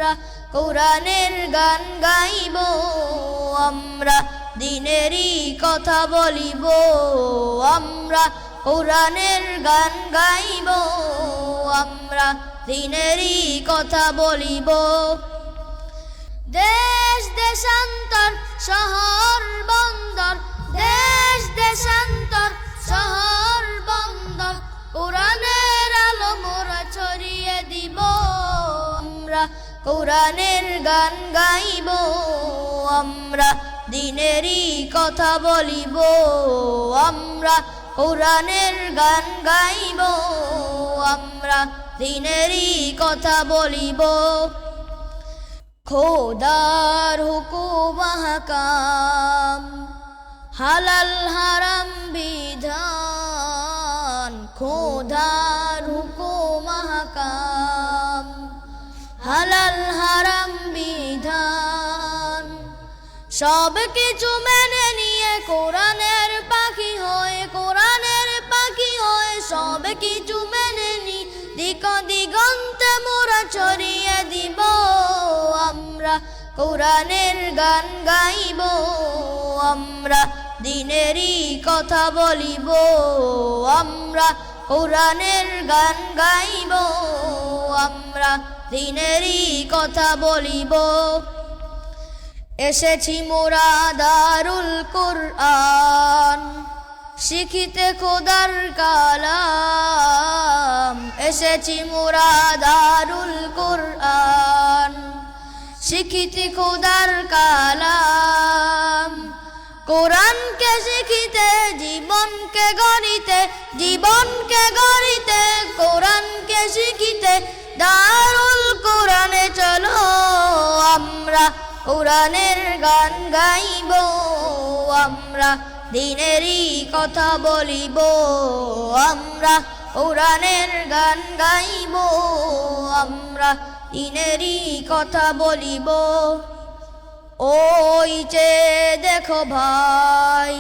আমরা কোরআনের গান গাইব, আমরা দ্বীনেরই কথা বলিব, আমরা কোরআনের গান গাইব, আমরা দ্বীনেরই কথা বলিব। দেশ দেশান্তর শহর বন্দর, দেশ দেশান্তর শহর বন্দর, কোরআনের আলো মোরা ছড়িয়ে দিব। আমরা কোরআনের গান গাইব, আমরা দ্বীনেরই কথা বলিব, আমরা কোরআনের গান গাইব, আমরা দ্বীনেরই কথা বলিব। খোদার হুকুম আহকাম, হালাল হারাম বিধান, খোদার হুকুম আহকাম, হালাল হারাম বিধান, সব কিছু মেনে নিয়ে কোরআনের পাখি হয়ে, কোরআনের পাখি হয়ে সব কিছু মেনে নি দিক দিগন্তে মোরা ছড়িয়ে দিব। আমরা কোরআনের গান গাইব, আমরা দ্বীনেরই কথা বলিব, আমরা কোরআনের গান গাইব, আমরা দ্বীনেরই কথা বলিব। এসেছি মোরা দারুল কুরআন, শিখিতে খোদার কালাম, এসেছি মোরা দারুল কুরআন, শিখিতে খোদার কালাম, কোরআনকে শিখিতে জীবনকে গড়িতে, জীবনকে গড়িতে, কোরআনকে শিখিতে দারুল কোরআনে চলো। আমরা কোরআনের গান গাইব, আমরা দ্বীনেরই কথা বলিব, আমরা কোরআনের গান গাইব, আমরা দ্বীনেরই কথা বলিব। ওই যে দেখো ভাই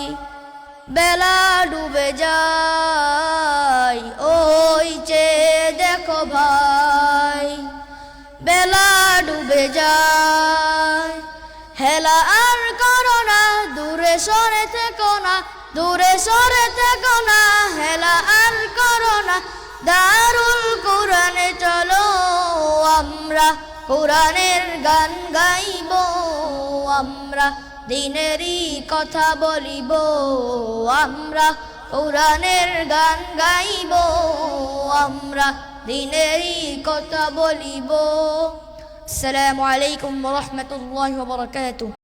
বেলা ডুবে যায়, ওই যে দেখো ভাই বেলা ডুবে যায়, হেলা আর করো না, দূরে সরে থেকো না, দূরে সরে থেকো না, হেলা আর করো না, দারুল কোরআনে চলো। আমরা কোরআনের গান গাইব, আমরা দ্বীনেরই কথা বলিব, আমরা কোরআনের গান গাইব, আমরা দ্বীনেরই কথা বলিব। আসসালামু আলাইকুম ওয়া রাহমাতুল্লাহি ওয়া বারাকাতুহু।